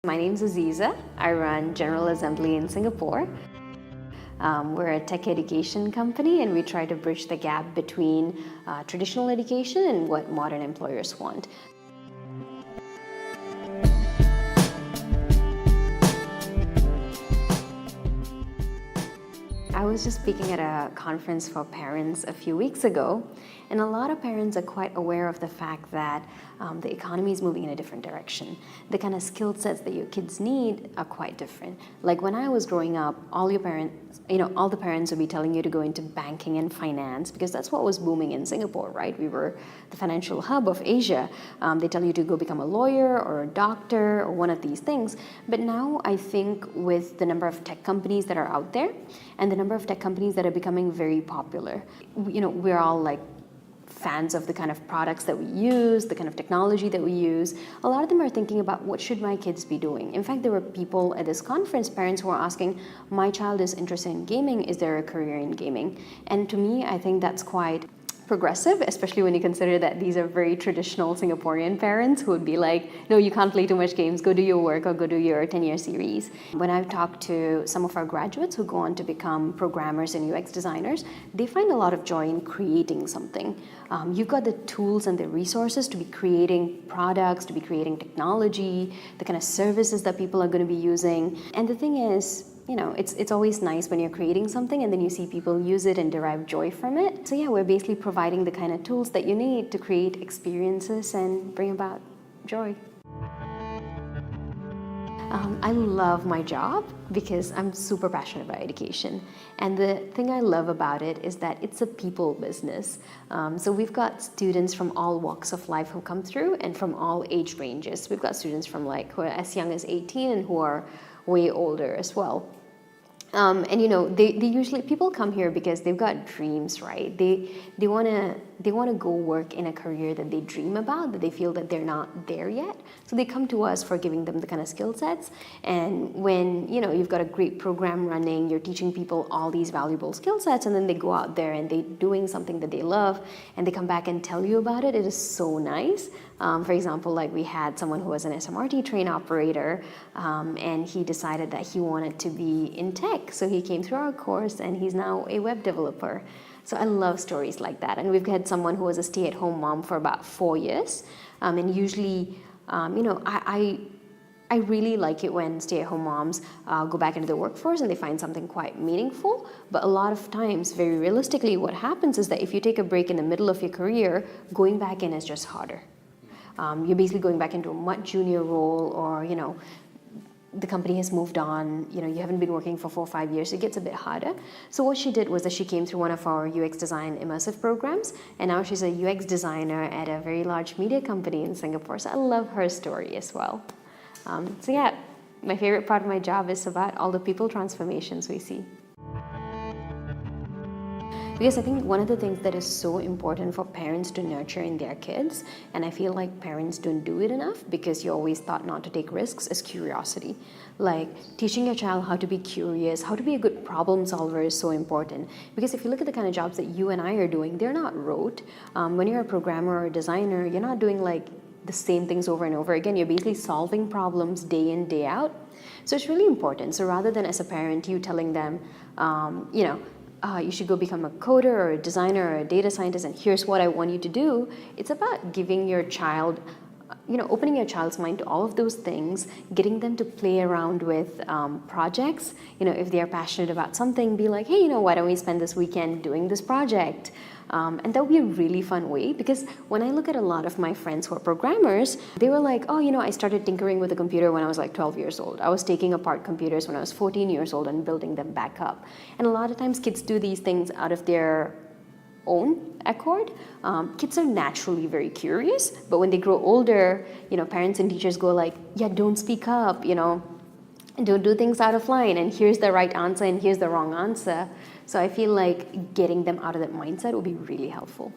My name's Aziza. I run General Assembly in Singapore. We're a tech education company and we try to bridge the gap between traditional education and what modern employers want. I was just speaking at a conference for parents a few weeks ago, and a lot of parents are quite aware of the fact that the economy is moving in a different direction. The kind of skill sets that your kids need are quite different. Like when I was growing up, all the parents would be telling you to go into banking and finance because that's what was booming in Singapore, right? We were the financial hub of Asia. They tell you to go become a lawyer or a doctor or one of these things. But now I think with the number of tech companies that are out there and the number of tech companies that are becoming very popular, we're all like fans of the kind of products that we use, the kind of technology that we use. A lot of them are thinking about what should my kids be doing. In fact, there were people at this conference, parents who are asking, my child is interested in gaming, is there a career in gaming? And to me, I think that's quite progressive, especially when you consider that these are very traditional Singaporean parents who would be like, no, you can't play too much games, go do your work or go do your 10-year series. When I've talked to some of our graduates who go on to become programmers and UX designers, they find a lot of joy in creating something. You've got the tools and the resources to be creating products, to be creating technology, the kind of services that people are going to be using. And the thing is, it's always nice when you're creating something and then you see people use it and derive joy from it. So yeah, we're basically providing the kind of tools that you need to create experiences and bring about joy. I love my job because I'm super passionate about education. And the thing I love about it is that it's a people business. So we've got students from all walks of life who come through and from all age ranges. We've got students from who are as young as 18 and who are way older as well. They usually, people come here because they've got dreams, right? They want to go work in a career that they dream about, that they feel that they're not there yet. So they come to us for giving them the kind of skill sets. And when, you've got a great program running, you're teaching people all these valuable skill sets, and then they go out there and they're doing something that they love, and they come back and tell you about it. It is so nice. For example, we had someone who was an SMRT train operator, and he decided that he wanted to be in tech. So he came through our course and he's now a web developer. So I love stories like that. And we've had someone who was a stay-at-home mom for about 4 years. And usually, I really like it when stay-at-home moms go back into the workforce and they find something quite meaningful. But a lot of times, very realistically, what happens is that if you take a break in the middle of your career, going back in is just harder. You're basically going back into a much junior role, or the company has moved on, you haven't been working for 4 or 5 years, it gets a bit harder. So what she did was that she came through one of our UX design immersive programs, and now she's a UX designer at a very large media company in Singapore. So I love her story as well. So yeah, my favorite part of my job is about all the people transformations we see. Because I think one of the things that is so important for parents to nurture in their kids, and I feel like parents don't do it enough because you're always taught not to take risks, is curiosity. Like teaching your child how to be curious, how to be a good problem solver is so important. Because if you look at the kind of jobs that you and I are doing, they're not rote. When you're a programmer or a designer, you're not doing the same things over and over again. You're basically solving problems day in, day out. So it's really important. So rather than as a parent, you telling them, you should go become a coder or a designer or a data scientist, and here's what I want you to do. It's about giving your child, opening your child's mind to all of those things, getting them to play around with projects. If they're passionate about something, be like, hey, why don't we spend this weekend doing this project? And that would be a really fun way, because when I look at a lot of my friends who are programmers, they were like, oh, I started tinkering with a computer when I was 12 years old. I was taking apart computers when I was 14 years old and building them back up. And a lot of times kids do these things out of their own accord. Kids are naturally very curious, but when they grow older, parents and teachers go yeah, don't speak up, don't do things out of line, and here's the right answer and here's the wrong answer. So I feel like getting them out of that mindset would be really helpful.